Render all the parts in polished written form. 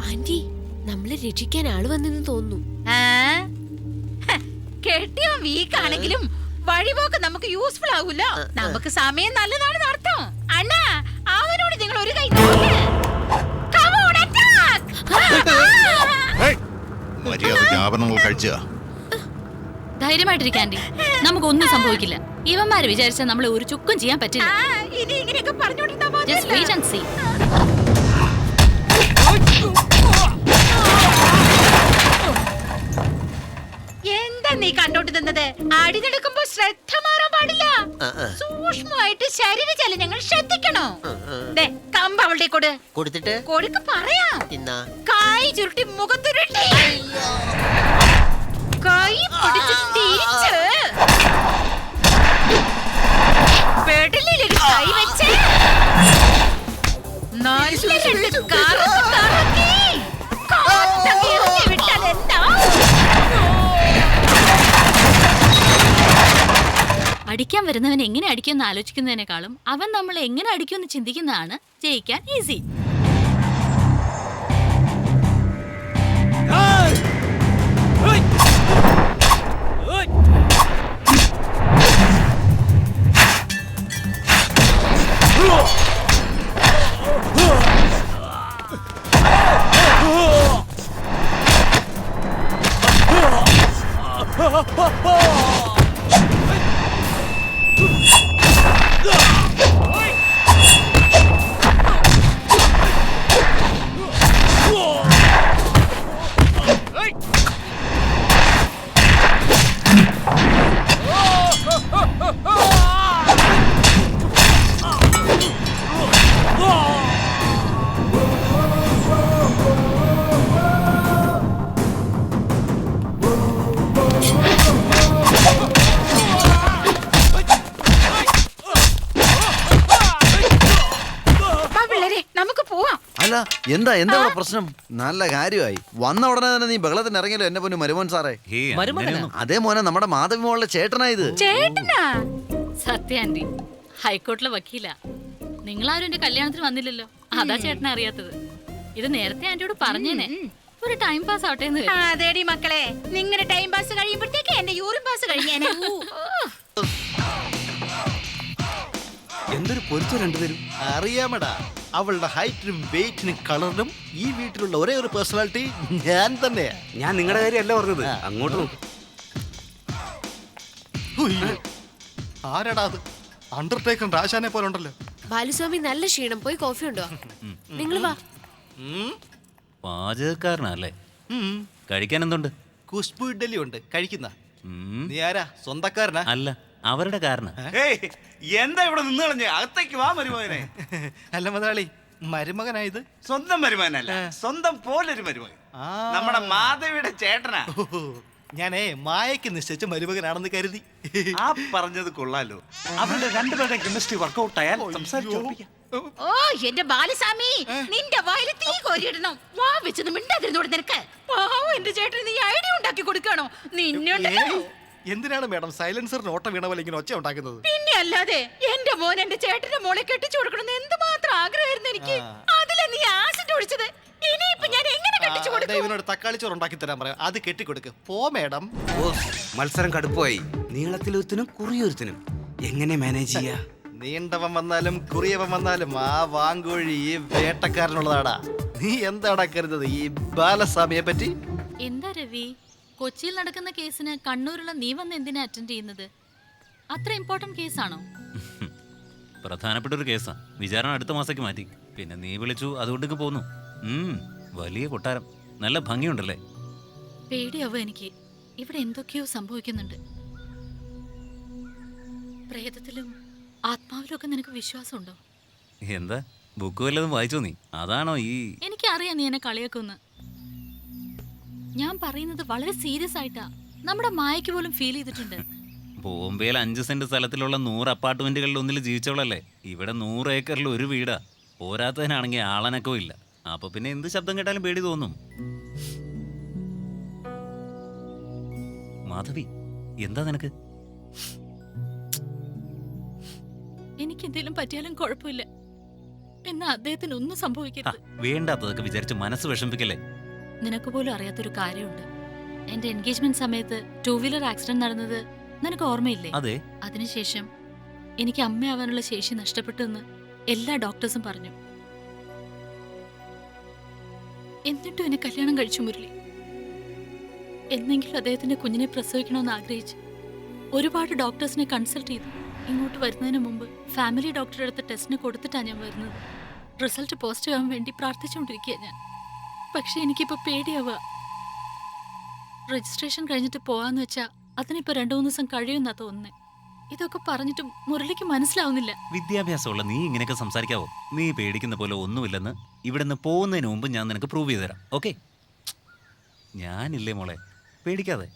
Anti, നമ്മളെ രക്ഷിക്കാൻ ആള് വന്നെന്ന് തോന്നുന്നു. കെട്ടിയോ വീക്കാണെങ്കിലും വഴിപോക്ക് നമുക്ക് യൂസ്ഫുൾ ആവൂല. നമുക്ക് സമയം നല്ലതാണെന്ന് അർത്ഥം. അണ്ണാ, അവനോട് നിങ്ങൾ ഒരു കൈ ധൈര്യമായിട്ടിരിക്കാൻഡി, നമുക്കൊന്നും സംഭവിക്കില്ല. ഇവന്മാര് വിചാരിച്ചാൽ നമ്മളെ ഒരു ചുക്കും ചെയ്യാൻ പറ്റില്ല. ഇനി ഇങ്ങനെയൊക്കെ പറഞ്ഞോണ്ടിരുന്നാ Just wait and see. എന്താ നീ കണ്ടോണ്ട് നിന്നത്? അടി നടക്കുമ്പോ ശ്രദ്ധ മാറാൻ പാടില്ല. സൂക്ഷ്മമായിട്ട് ശരീര ചലനങ്ങൾ ശ്രദ്ധിക്കണോ? കമ്പ് അവളുടെ കൊടുത്തിട്ട് കൊടുക്ക് പറയാം. കൈ ചുരുട്ടി മുഖം തുരുട്ടി കൈ പിടിച്ച് തിരിച്ച് പെടലിലൊരു കൈ വെച്ച് നല്ല രണ്ട് കറക്കി വിട്ടാൽ എന്താ? അടിക്കാൻ വരുന്നവൻ എങ്ങനെ അടിക്കുമെന്ന് ആലോചിക്കുന്നതിനേക്കാളും അവൻ നമ്മളെ എങ്ങനെ അടിക്കുമെന്ന് ചിന്തിക്കുന്നതാണ് ജയിക്കാൻ ഈസി. എന്താ എന്താ പ്രശ്നം? നല്ല കാര്യമായി വന്ന ഉടനെ തന്നെ നീ ബഹളത്തിന് ഇറങ്ങിയല്ലോ എന്നെ പൊന്നു മരുമോൻ സാറേ. അതേ മോനെ നമ്മുടെ മാധവി മോളുടെ ചേട്ടനായത്. സത്യാന്റി, ഹൈക്കോർട്ടിലെ വക്കീല. നിങ്ങളാരും എന്റെ കല്യാണത്തിന് വന്നില്ലല്ലോ, അതാ ചേട്ടനെ അറിയാത്തത്. ഇത് നേരത്തെ ആന്റിയോട് പറഞ്ഞേനെ, ഒരു ടൈം പാസ് ആവട്ടെ. അതേടി മക്കളെ, നിങ്ങളുടെ ടൈം പാസ് കഴിയുമ്പോഴത്തേക്ക് എന്റെ യൂറിൻ പാസ് കഴിഞ്ഞേനെ. എന്തൊരു പൊരിച്ച രണ്ടുപേരും. അറിയാമടാ, അവളുടെ ഹൈറ്റിനും വെയിറ്റിനും കളറിനും ഈ വീട്ടിലുള്ള ഒരേ ഒരു പേഴ്സണാലിറ്റി ഞാൻ തന്നെയാ. ഞാൻ നിങ്ങളുടെ കാര്യമല്ല പറഞ്ഞത്, അങ്ങോട്ട് നോക്കും. ആരാടാ അത്? അണ്ടർടേക്കർ രാശാനെ പോലെ ഉണ്ടല്ലോ. ബാലുസ്വാമി നല്ല ക്ഷീണം, പോയി കോഫി ഉണ്ടോ? നിങ്ങൾ വാ. പാചകക്കാരനല്ലേ? കഴിക്കാൻ എന്തുണ്ട്? കുഷ്ബു ഇഡ്ഡലി ഉണ്ട്, കഴിക്കുന്ന. നീ ആരാ? സ്വന്തക്കാരനാ? അല്ല, അവരുടെ കാരണം. എന്താ ഇവിടെ നിന്ന് കളഞ്ഞ്? അകത്തേക്ക് വാ മരുമകനെ. അല്ല മുതലാളി, മരുമകനായത്? സ്വന്തം മരുമകനല്ല, സ്വന്തം പോലൊരു മരുമകൻ. നമ്മുടെ മാധവിയുടെ ചേട്ടനാ. ഞാനേ മായക്ക് നിശ്ചയിച്ച മരുമകനാണെന്ന് കരുതി. ആ പറഞ്ഞത് കൊള്ളാലോ. അവരുടെ രണ്ടുപേരുടെ കെമിസ്ട്രി വർക്കൗട്ട് ആയാൽ സംസാരിച്ചോണ്ടിരിക്കാം. ഓ എന്റെ ബാലസ്വാമി, നിന്റെ വായിൽ തീ കോരിയിടണം. വാ വെച്ചത് മിണ്ടാതിരുന്നോട് നിനക്ക്. എന്റെ ചേട്ടന് നീ ഐഡിയ ഉണ്ടാക്കി കൊടുക്കണോ? നിന്നുണ്ടല്ലോ. എന്തിനാണ് മേഡം സൈലൻസറിന് ഓട്ടം വീണ പോലെ ഇങ്ങനെ ഒച്ച ഉണ്ടാക്കുന്നത്? പിന്നെ അല്ലാതെ, എന്റെ മോൻ എന്റെ ചേട്ടന്റെ മോളെ കെട്ടിച്ചു കൊടുക്കണം എന്തുമാത്രം ആഗ്രഹമായിരുന്നു എനിക്ക്. അതിലെ നീ ആസിഡ് ഒഴിച്ചത്. ഇനിയിപ്പോ ഞാൻ എങ്ങനെ കെട്ടിച്ചു കൊടുക്കും? ഇവനോട് തക്കാളി ചോറ് ഉണ്ടാക്കി തരാൻ പറയാം, അത് കെട്ടിക്കൊടുക്ക്. പോ മേഡം. മത്സരം കടുപ്പായി. നീളത്തിലൊരുത്തിനും കുറിയൊരുത്തിനും എങ്ങനെ മാനേജ് ചെയ്യാ? നീണ്ടവൻ വന്നാലും കുറിയവൻ വന്നാലും ആ വാങ്കോഴി ഈ വേട്ടക്കാരനുള്ളതാടാ. നീ എന്താടാ കരുതത് ഈ ബാലസ്വാമിയെ പറ്റി? എന്താ രവി, കൊച്ചിയിൽ നടക്കുന്ന കേസിന് കണ്ണൂരുള്ള നീ വന്ന് എന്തിനാ അറ്റൻഡ് ചെയ്യുന്നത്? അത്ര ഇമ്പോർട്ടന്റ് കേസാണോ? പ്രധാനപ്പെട്ട ഒരു കേസാ. വിചാരണ അടുത്ത മാസത്തേക്ക് മാറ്റി. പിന്നെ നീ വിളിച്ചു, അതുകൊണ്ടൊക്കെ പോന്നു. വലിയ കൊട്ടാരം, നല്ല ഭംഗിയുണ്ടല്ലേ? പേടിയാവോ എനിക്ക്. ഇവിടെ എന്തൊക്കെയോ സംഭവിക്കുന്നുണ്ട്. പ്രേതത്തിലും ആത്മാവിലും ഒക്കെ നിനക്ക് വിശ്വാസമുണ്ടോ? എന്താ, ബുക്ക് വല്ലതും വായിച്ചോ നീ? അതാണോ ഈ? എനിക്കറിയാം നീ എന്നെ കളിയാക്കുന്ന്. ഞാൻ പറയുന്നത് വളരെ സീരിയസ് ആയിട്ടാ. നമ്മുടെ മായയ്ക്ക് പോലും ഫീൽ ചെയ്തിട്ടുണ്ട്. ബോംബെയിൽ 5 സെന്റ് സ്ഥലത്തിലുള്ള 100 അപ്പാർട്ട്മെന്റുകളിൽ ഒന്നിൽ ജീവിച്ചവളല്ലേ. ഇവിടെ 100 ഏക്കറിൽ ഒരു വീടാ. പോരാത്തതിനാണെങ്കിൽ ആളനക്കോ ഇല്ല. അപ്പൊ പിന്നെ എന്ത് ശബ്ദം കേട്ടാലും പേടി തോന്നും. മാധവി, എന്താ നിനക്ക്? എനിക്ക് എന്തെങ്കിലും പറ്റിയാലും കുഴപ്പമില്ല. എന്നാ അദ്ദേഹത്തിന് ഒന്നും സംഭവിക്കരുത്. വേണ്ടാത്തതൊക്കെ വിചാരിച്ച് മനസ്സ് വിഷമിപ്പിക്കല്ലേ. നിനക്ക് പോലും അറിയാത്തൊരു കാര്യമുണ്ട്. എന്റെ എൻഗേജ്മെന്റ് സമയത്ത് 2 വീലർ ആക്സിഡന്റ് നടന്നത് നിനക്ക് ഓർമ്മയില്ലേ? അതെ. അതിനുശേഷം എനിക്ക് അമ്മയാവാനുള്ള ശേഷി നഷ്ടപ്പെട്ടു എന്ന് എല്ലാ ഡോക്ടേഴ്സും പറഞ്ഞു. എന്നിട്ടും എന്നെ കല്യാണം കഴിച്ചു മുരളി. എന്നെങ്കിലും അദ്ദേഹത്തിന്റെ കുഞ്ഞിനെ പ്രസവിക്കണമെന്ന് ആഗ്രഹിച്ച് ഒരുപാട് ഡോക്ടേഴ്സിനെ കൺസൾട്ട് ചെയ്തു. ഇങ്ങോട്ട് വരുന്നതിന് മുമ്പ് ഫാമിലി ഡോക്ടറെ അടുത്ത ടെസ്റ്റിന് കൊടുത്തിട്ടാണ് ഞാൻ വരുന്നത്. റിസൾട്ട് പോസിറ്റീവ് ആവാൻ വേണ്ടി പ്രാർത്ഥിച്ചുകൊണ്ടിരിക്കുക ഞാൻ. പക്ഷെ എനിക്കിപ്പോൾ പേടിയാവുക. രജിസ്ട്രേഷൻ കഴിഞ്ഞിട്ട് പോവാന്ന് വെച്ചാ അതിനിപ്പോ 2-3 ദിവസം കഴിയുമെന്നാ തോന്നുന്നേ. ഇതൊക്കെ പറഞ്ഞിട്ട് മുരളിക്ക് മനസ്സിലാവുന്നില്ല. വിദ്യാഭ്യാസമുള്ള നീ ഇങ്ങനെയൊക്കെ സംസാരിക്കാവോ? നീ പേടിക്കുന്ന പോലെ ഒന്നുമില്ലെന്ന് ഇവിടുന്ന് പോകുന്നതിന് മുമ്പ് ഞാൻ നിനക്ക് പ്രൂവ് ചെയ്തു തരാം. ഓക്കെ? ഞാനില്ലേ മോളെ, പേടിക്കാതെ.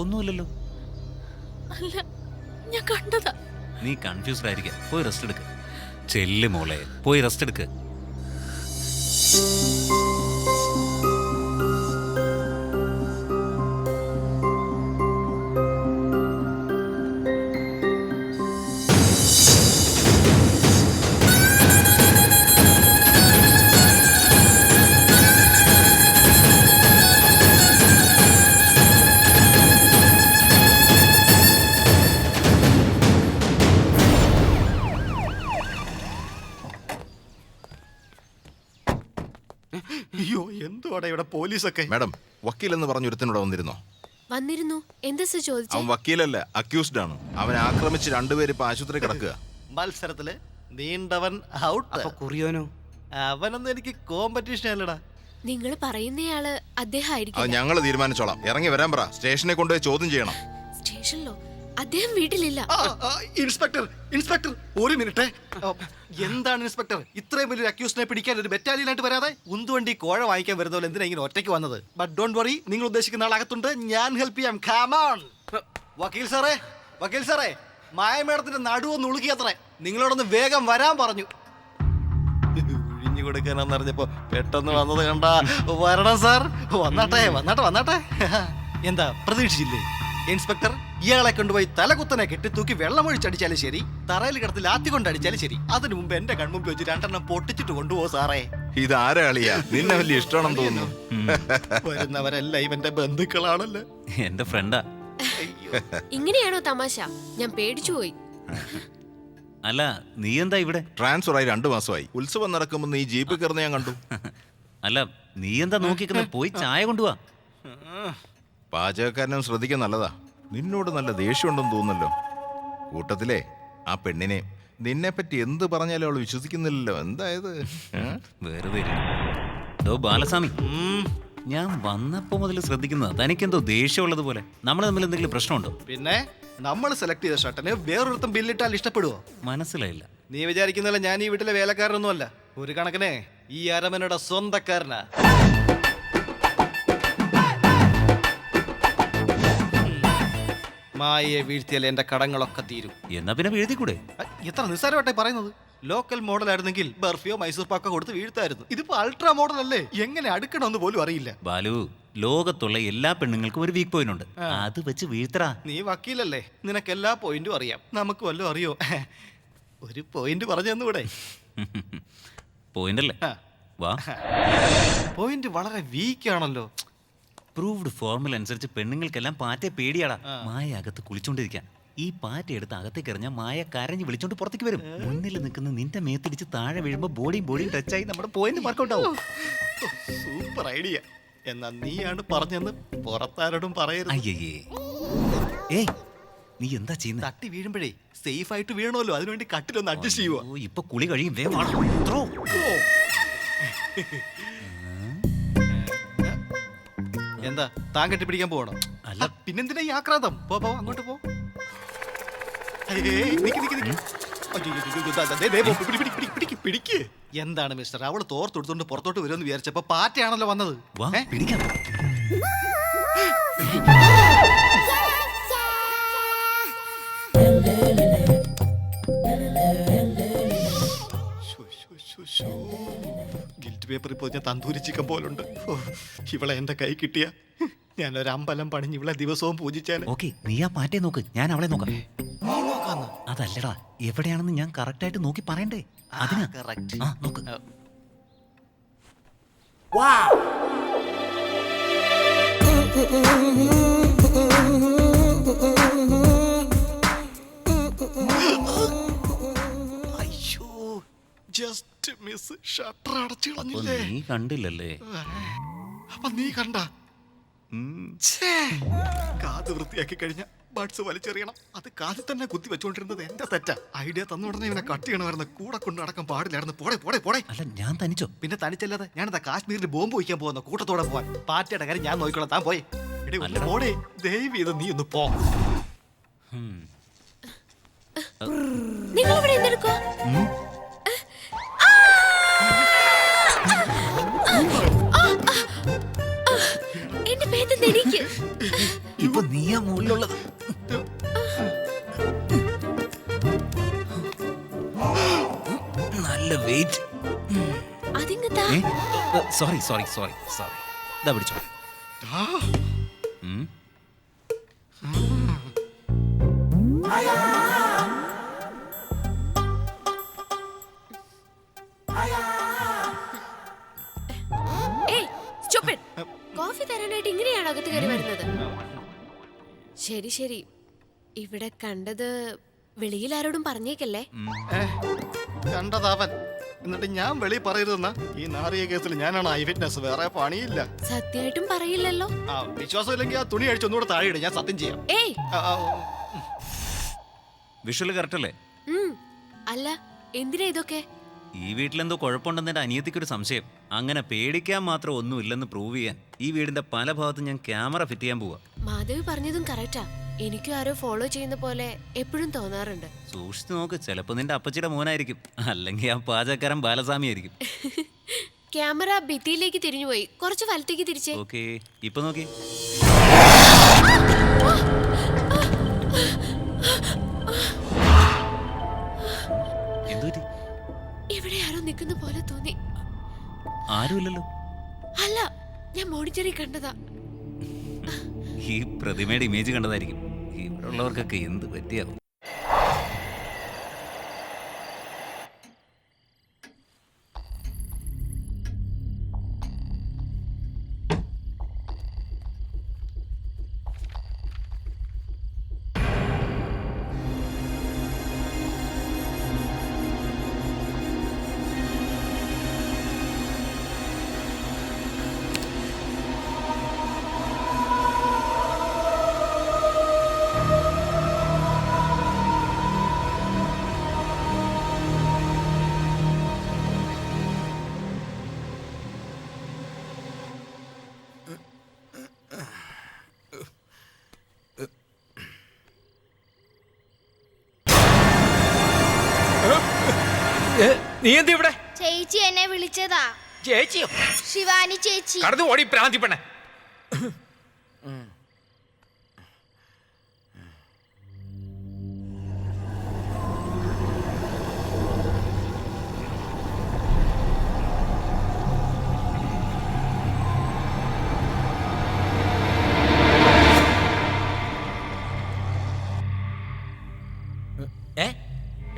ഒന്നുമില്ലല്ലോ. അല്ല, ഞാൻ കണ്ടതാ. നീ കൺഫ്യൂസ്ഡ് ആയിരിക്കാം. പോയി റെസ്റ്റ് എടുക്ക്. ചെല്ല് മോളെ, പോയി റെസ്റ്റ് എടുക്ക്. അയ്യോ, എന്തുവാടാ ഇവിടെ പോലീസൊക്കെ? മാഡം, വക്കീൽ എന്ന് പറഞ്ഞൊരുത്തനോട് വന്നിരുന്നോ? വന്നിരുന്നു. എന്താ സർ ചോദിച്ചേ? അവൻ വക്കീലല്ല, അക്യൂസ്ഡ് ആണ്. അവനെ ആക്രമിച്ച് 2 പേര് ഇപ്പൊ ആശുപത്രി കിടക്കുക. മത്സരത്തില് നീണ്ടവൻ ഔട്ട്. കുറിയോനോ? അവനൊന്നും എനിക്ക് കോമ്പറ്റീഷൻ അല്ലടാ. നിങ്ങൾ പറയുന്നയാള് അദ്ദേഹം അത് ആയിരിക്കും. ഞങ്ങൾ തീരുമാനിച്ചോളാം. ഇറങ്ങി വരാൻ പറ. സ്റ്റേഷനെ കൊണ്ടുപോയി ചോദ്യം ചെയ്യണം. സ്റ്റേഷനിലോ? അദ്ദേഹം വീട്ടിലില്ല. ഇൻസ്പെക്ടർ, ഇൻസ്പെക്ടർ, ഒരു മിനിറ്റ്. എന്താണ് ഇൻസ്പെക്ടർ, ഇത്രയും വലിയൊരു അക്യൂസിനെ പിടിക്കാൻ ഒരു ബറ്റാലിയനായിട്ട് വരാതെ ഉന്തുവണ്ടി കോഴ വാങ്ങിക്കാൻ വരുന്നവർ എന്തിനാ ഇങ്ങനെ ഒറ്റയ്ക്ക് വന്നത്? ബട്ട് ഡോണ്ട് വറി, നിങ്ങൾ ഉദ്ദേശിക്കുന്ന ആളകത്തുണ്ട്. ഞാൻ ഹെൽപ്പ് ചെയ്യാം. Come on. വക്കീൽ സാറേ, വക്കീൽ സാറേ, മായ മേഡത്തിന്റെ നടുവൊന്ന് ഉളുക്കിയത്രേ. നിങ്ങളോടൊന്ന് വേഗം വരാൻ പറഞ്ഞു. ഒഴിഞ്ഞു കൊടുക്കാനെന്ന് അറിഞ്ഞപ്പോ പെട്ടെന്ന് വന്നത് കണ്ടാ. വരണം സാർ, വന്നാട്ടെ വന്നാട്ടെ വന്നാട്ടെ. എന്താ പ്രതീക്ഷിച്ചില്ലേ? ഇൻസ്പെക്ടർ, ഇയാളെ കൊണ്ടുപോയി തലകുത്തനെ കെട്ടിത്തൂക്കി വെള്ളമൊഴിച്ചടിച്ചാലും ശരി, തറയിൽ കിടത്തി ലാത്തി കൊണ്ടടിച്ചാലും ശരി, അതിനു മുമ്പ് എന്റെ കൺമുമ്പിൽ വെച്ച് 2 എണ്ണം പൊട്ടിച്ചിട്ട് കൊണ്ടുപോകും സാറേ. ഇതാരാ അളിയാ? നിന്നെ വലിയ ഇഷ്ടമാണെന്ന് തോന്നുന്നു. വരുന്നവരെല്ലാം ഇവന്റെ ബന്ധുക്കളാണല്ലോ. എന്റെ ഫ്രണ്ടാ. ഇങ്ങനെയാണോ തമാശ? ഞാൻ പേടിച്ചു പോയി. അല്ല, നീ എന്താ ഇവിടെ? ട്രാൻസ്ഫർ ആയി 2 മാസമായി. ഉത്സവം നടക്കുമ്പോൾ നീ ജീപ്പിൽ കയറുന്ന ഞാൻ കണ്ടു. അല്ല, നീ എന്താ നോക്കിക്കുന്നത്? പോയി ചായ കൊണ്ടുപോവാ. പാചകക്കാരനും ശ്രദ്ധിക്കാൻ നല്ലതാ. നിന്നോട് നല്ല ദേഷ്യമുണ്ടെന്ന് തോന്നുന്നല്ലോ. കൂട്ടത്തിലെ ആ പെണ്ണിനെ നിന്നെ പറ്റി എന്ത് പറഞ്ഞാലും അവള് വിശ്വസിക്കുന്നില്ലല്ലോ. എന്തായത്? വെറുതെ ബാലസ്വാമി, ഞാൻ വന്നപ്പോ മുതൽ ശ്രദ്ധിക്കുന്നത് തനിക്കെന്തോ ദേഷ്യമുള്ളത് പോലെ. നമ്മൾ തമ്മിൽ എന്തെങ്കിലും പ്രശ്നമുണ്ടോ? പിന്നെ നമ്മൾ സെലക്ട് ചെയ്ത ഷർട്ടിന് വേറൊരുത്തം ബില്ലിട്ടാൽ ഇഷ്ടപ്പെടുവോ? മനസ്സിലായില്ല. നീ വിചാരിക്കുന്നില്ല ഞാൻ ഈ വീട്ടിലെ വേലക്കാരനൊന്നും അല്ല. ഒരു കണക്കിനെ ഈ അരമനയുടെ സ്വന്തക്കാരനാ. മായയെ വീഴ്ത്തിയാൽ എന്റെ കടങ്ങളൊക്കെ തീരും. എന്നാ പിന്നെ വീഴ്ത്തിക്കൂടെ? എത്ര നിസ്സാരമായിട്ടായി പറയുന്നത്. ലോക്കൽ മോഡൽ ആയിരുന്നെങ്കിൽ ബർഫിയോ മൈസൂർ പാക്കോ കൊടുത്ത് വീഴ്ത്തായിരുന്നു. ഇതിപ്പോ അൾട്രാ മോഡൽ അല്ലേ, എങ്ങനെ അടുക്കണമെന്ന് പോലും അറിയില്ല. ബാലു, ലോകത്തുള്ള എല്ലാ പെണ്ണുങ്ങൾക്കും ഒരു വീക്ക് പോയിന്റ് ഉണ്ട്. അത് വെച്ച് വീഴ്ത്തറാ. നീ വക്കീലല്ലേ, നിനക്ക് എല്ലാ പോയിന്റും അറിയാം. നമുക്ക് വല്ലതും അറിയോ? ഒരു പോയിന്റ് പറഞ്ഞു തന്നൂടെ? പോയിന്റ് അല്ലേ? വാ. പോയിന്റ് വളരെ വീക്കാണല്ലോ. പ്രൂവ്ഡ് ഫോർമുല അനുസരിച്ച് പെണ്ണുങ്ങൾക്കെല്ലാം പാറ്റയെ പേടിയാടാ. മായ അകത്ത് കുളിച്ചോണ്ടിരിക്കാൻ. ഈ പാറ്റ എടുത്ത് അകത്തേക്ക് എറിഞ്ഞാൽ മായ കരഞ്ഞ് വിളിച്ചോണ്ട് പുറത്തേക്ക് വരും. മുന്നിൽ നിൽക്കുന്ന നിന്റെ മേത്തിടിച്ച് താഴെ വീഴുമ്പോ ബോഡിയും ടച്ചായി നമ്മുടെ പോയിന്റ് വർക്കൗട്ട് ആവും. Super idea. എന്നാ നീയാണ് പറഞ്ഞെന്ന് പുറത്താരോടും പറയരുത്. അയ്യേ, ഏയ് നീ എന്താ ചെയ്യുന്നത്? തട്ടി വീഴുമ്പോഴേ സേഫ് ആയിട്ട് വീഴണമല്ലോ, അതിനുവേണ്ടി കട്ടിലൊന്ന് അഡ്ജസ്റ്റ് ചെയ്യുവോ? ഇപ്പൊ കുളി കഴിയും. എന്താ താൻ കെട്ടിപ്പിടിക്കാൻ പോകണം? അല്ല, പിന്നെന്തിനാ ഈ ആക്രാന്തം? പോ അങ്ങോട്ട് പോ. എന്താണ് മിസ്റ്റർ, അവള് തോർത്തെടുത്തോണ്ട് പുറത്തോട്ട് വരുമെന്ന് വിചാരിച്ചപ്പോ പാറ്റയാണല്ലോ വന്നത്. പിടിക്കാം. ഗിൽറ്റ് പേപ്പറിൽ പോയി ഞാൻ തന്തൂരി ചിക്കൻ പോലുണ്ട്. ഇവളെ എന്റെ കൈ കിട്ടിയ ഞാനൊരു അമ്പലം പണിഞ്ഞ് ഇവളെ ദിവസവും പൂജിച്ചാൽ. ഓക്കെ, നീ ആ പാറ്റയെ നോക്ക്, ഞാൻ അവളെ നോക്കാം. അതല്ലടാ, എവിടെയാണെന്ന് ഞാൻ കറക്റ്റ് ആയിട്ട് നോക്കി പറയണ്ടേ? അതിനാ ആ നോക്ക്. അയ്യോ, ജസ്റ്റ് മിസ്. ഷട്ടർ അടച്ചു അപ്പൊ കളഞ്ഞില്ലേ? നീ കണ്ടില്ലല്ലേ? അപ്പൊ നീ കണ്ട? കാത് വൃത്തിയാക്കി കഴിഞ്ഞ ബഡ്സ് വലിച്ചെറിയണം. അത് കാതിൽ തന്നെ കുത്തി വെച്ചോണ്ടിരുന്നത് എന്റെ തെറ്റാ. ഐഡിയ തന്ന ഉടനെ ഇവനെ കട്ട് ചെയ്യണമായിരുന്നു. കൂടെ കൊണ്ട് നടക്കാൻ പാടില്ലായിരുന്നു. പോടെ പോടെ പോടെ. അല്ല, ഞാൻ തനിച്ചോ? പിന്നെ തനിച്ചല്ലാതെ ഞാനെന്താ കാശ്മീരിൽ ബോംബ് വയ്ക്കാൻ പോകുന്ന കൂട്ടത്തോടെ പോവാൻ. പാറ്റയുടെ കാര്യം ഞാൻ നോക്കിക്കോളാം. താൻ പോയി. എടി ഒന്ന് പോടേ. ദയവ് ചെയ്ത് നീ ഒന്ന് പോ. നിങ്ങൾ ഇവിടെ എന്തെടുക്കുക? എന്റെ പേര് എനിക്ക് ഇപ്പൊ നീയാ മുകളിലുള്ളത്. നല്ല വെയിറ്റ്. അതിങ്ങത്താ. Sorry sorry sorry sorry. ഇതാ പിടിച്ചോ. കോഫി തരാനായിട്ട് ഇങ്ങനെയാണ് അകത്ത് കയറി വരുന്നത്? ശരി ശരി, ഇവിടെ കണ്ടത് വെളിയിൽ ആരോടും പറഞ്ഞേക്കല്ലേ. കണ്ടതാവൻ. എന്നിട്ട് ഞാൻ വെളി പറയരുതെന്ന ഈ നാറിയ കേസിൽ ഞാനാണ് ഐ വിറ്റ്നസ്. വേറെ പണിയില്ല. സത്യമായിട്ടും പറയില്ലല്ലോ. വിശ്വാസം ഇല്ലെങ്കിൽ ആ തുണി അഴിച്ചൊന്നുകൂടെ താഴെ ഇടും. ഞാൻ സത്യം ചെയ്യാം. ഏയ് വിഷ്വല് കറക്റ്റ് അല്ലേ? അല്ല, എന്തിനാ ഇതൊക്കെ? ഈ വീട്ടിലെന്തോ കുഴപ്പമുണ്ടെന്ന് എൻ്റെ അനിയത്തിക്കൊരു സംശയം. അങ്ങനെ പേടിക്കാൻ മാത്രം ഒന്നുമില്ലെന്ന് പ്രൂവ് ചെയ്യാൻ ഈ വീടിന്റെ പല ഭാഗത്തും ഞാൻ ക്യാമറ ഫിറ്റ് ചെയ്യാൻ പോവാ. മാധവി പറഞ്ഞതും കറക്റ്റാ. എനിക്കും ആരോ ഫോളോ ചെയ്യുന്ന പോലെ എപ്പോഴും തോന്നാറുണ്ട്. സൂക്ഷിച്ചു നോക്ക്, ചിലപ്പോ നിന്റെ അപ്പച്ചിയുടെ മോനായിരിക്കും, അല്ലെങ്കിൽ ആ പാചകക്കാരൻ ബാലസ്വാമി ആയിരിക്കും. ക്യാമറ ഭിത്തിയിലേക്ക് തിരിഞ്ഞുപോയി. കുറച്ച് വലത്തേക്ക് തിരിച്ചേ. ഓക്കെ, ഇപ്പൊ നോക്കി. എന്തുപറ്റി? ഇവിടെ ആരോ നിൽക്കുന്ന പോലെ തോന്നി. ആരുമില്ലല്ലോ. അല്ല, ഞാൻ മോണിറ്ററിൽ കണ്ടതാ. ഈ പ്രതിമയുടെ ഇമേജ് കണ്ടതായിരിക്കും. ഇവിടെ ഉള്ളവർക്കൊക്കെ എന്ത് പറ്റിയാവും. നീ എന്ത് ഇവിടെ? ചേച്ചി എന്നെ വിളിച്ചതാ. ചേച്ചിയോ? ശിവാനി ചേച്ചി. കടന്നു ഓടി പ്രാന്തി പെണ്ണെ.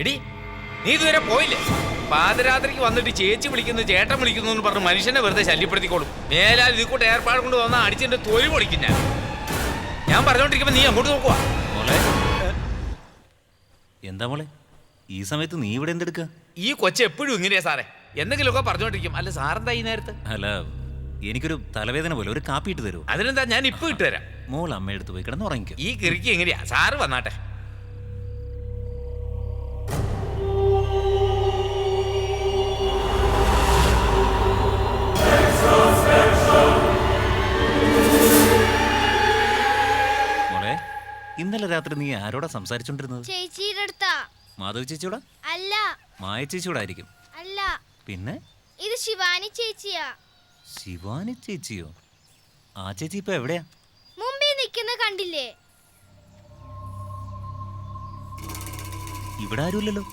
എടി, നീ ഇതുവരെ പോയില്ലേ? പാതിരാത്രിക്ക് വന്നിട്ട് ചേച്ചി വിളിക്കുന്നു ചേട്ടൻ വിളിക്കുന്നു എന്ന് പറഞ്ഞ് മനുഷ്യനെ വെറുതെ ശല്യപ്പെടുത്തിക്കോളും. മേലാൽ ഇത് കൂട്ട് ഏർപ്പാട് കൊണ്ട് വന്നാൽ അടിച്ചിട്ട് തൊലി പൊളിക്കും ഞാൻ പറഞ്ഞോണ്ടിരിക്കുമ്പോ നീ അങ്ങോട്ട് നോക്കുക. എന്താ മോളെ, ഈ സമയത്ത് നീ ഇവിടെ എന്തെടുക്കുക? ഈ കൊച്ചു എപ്പോഴും ഇങ്ങനെയാ സാറേ, എന്തെങ്കിലുമൊക്കെ പറഞ്ഞോണ്ടിരിക്കും. അല്ല സാറെന്താ ഈ നേരത്ത്? അല്ല, എനിക്കൊരു തലവേദന പോലെ, ഒരു കാപ്പി ഇട്ട് തരുമോ? അതിനെന്താ, ഞാൻ ഇപ്പൊ ഇട്ട് തരാം. മോൾ അമ്മയെടുത്ത് പോയി കിടന്ന് ഉറങ്ങിക്കോ. ഈ കിറിക്ക് എങ്ങനെയാ? സാറ് വന്നാട്ടെ. ഇന്നലെ രാത്രി നീ ആരോടാ സംസാരിച്ചോണ്ടിരുന്നത്? ചേച്ചിയുടെ അടുത്താ. മാധവി ചേച്ചിയോടാ? അല്ല. മായ ചേച്ചിയോടായിരിക്കും. അല്ല. പിന്നെ? ഇത് ശിവാനി ചേച്ചിയാ. ശിവാനി ചേച്ചിയോ? ആ ചേച്ചി ഇപ്പൊ എവിടെയാ? മുമ്പിൽ നിൽക്കുന്ന കണ്ടില്ലേ? ഇവിടെ ആരുമില്ലല്ലോ.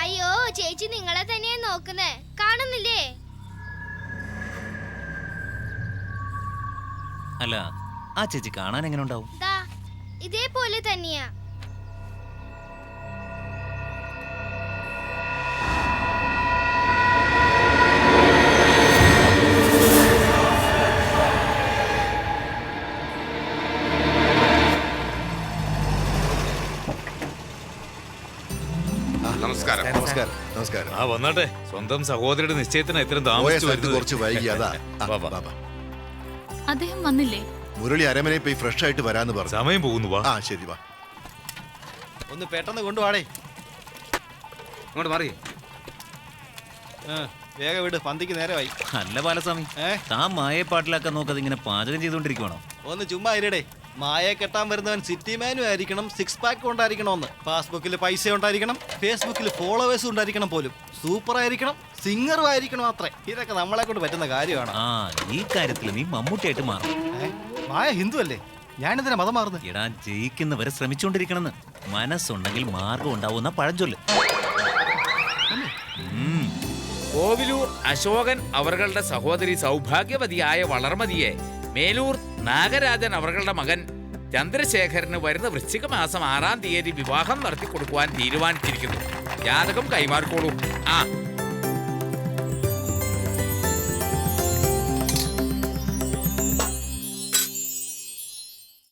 അയ്യോ ചേച്ചി നിങ്ങളെ തന്നെയാ നോക്കുന്നേ, കാണുന്നില്ലേ? അല്ല ആ ചേച്ചി കാണാൻ എങ്ങനെ ഉണ്ടാവും? ദാ ഇതേപോലെ തന്നെയാ. നമസ്കാരം. നമസ്കാരം. നമസ്കാരം. ആ വന്നാട്ടെ. സ്വന്തം സഹോദരിയുടെ നിശ്ചയത്തിന് ഇത്രയും പോയ താമസിച്ചു സ്ഥലത്ത് വരുന്നത്. കുറച്ച് വൈകി അതാ. വാ, വാ. അദ്ദേഹം വന്നില്ലേ? മുരളി അരമനയിൽ പോയി ഫ്രഷ് ആയിട്ട് വരാന്ന് പറഞ്ഞു. സമയം പോകുന്നു. വാ. ആ ശരി വാ. ഒന്ന് പെട്ടെന്ന് കൊണ്ടുപോടേ. അങ്ങോട്ട് മാറി. വേഗം വിട്, പന്തിക്ക് നേരമായി. അല്ല ബാലസ്വാമി, താൻ മായയെ പാട്ടിലാക്കാൻ നോക്കാതെ ഇങ്ങനെ പാചകം ചെയ്തുകൊണ്ടിരിക്കുവാണോ? ഒന്ന് ചുമ്മാ ഇരടേ. മായയെ കെട്ടാൻ വരുന്നവൻ സിറ്റി മാനും ആയിരിക്കണം, സിക്സ് പാക്ക് ഉണ്ടായിരിക്കണമെന്ന്. പാസ്ബുക്കിൽ പൈസ ഉണ്ടായിരിക്കണം, ഫേസ്ബുക്കിൽ ഫോളോവേഴ്സ് ഉണ്ടായിരിക്കണം, പോലും സൂപ്പർ ആയിരിക്കണം, സിംഗറും ആയിരിക്കണം. അത്രേ. ഇതൊക്കെ നമ്മളെ കൊണ്ട് പറ്റുന്ന കാര്യമാണ്. ആ ഈ കാര്യത്തിൽ നീ മമ്മൂട്ടിയായിട്ട് മാറും. മായ ഹിന്ദു അല്ലേ? ഞാനെന്തിനാ മതം മാറുന്നത്? എടാ ജയിക്കുന്നവരെ ശ്രമിച്ചുകൊണ്ടിരിക്കണമെന്ന്. മനസ്സുണ്ടെങ്കിൽ മാർഗം ഉണ്ടാവുന്ന പഴഞ്ചൊല്ല്. കോവിലൂർ അശോകൻ അവരുടെ സഹോദരി സൗഭാഗ്യവതിയായ വളർമതിയെ മേലൂർ നാഗരാജൻ അവരുടെ മകൻ ചന്ദ്രശേഖരന് വരുന്ന വൃശ്ചിക മാസം 6-ാം തീയതി വിവാഹം നടത്തി കൊടുക്കുവാൻ തീരുമാനിച്ചിരിക്കുന്നു. ജാതകം കൈമാറിക്കോളൂ. ആ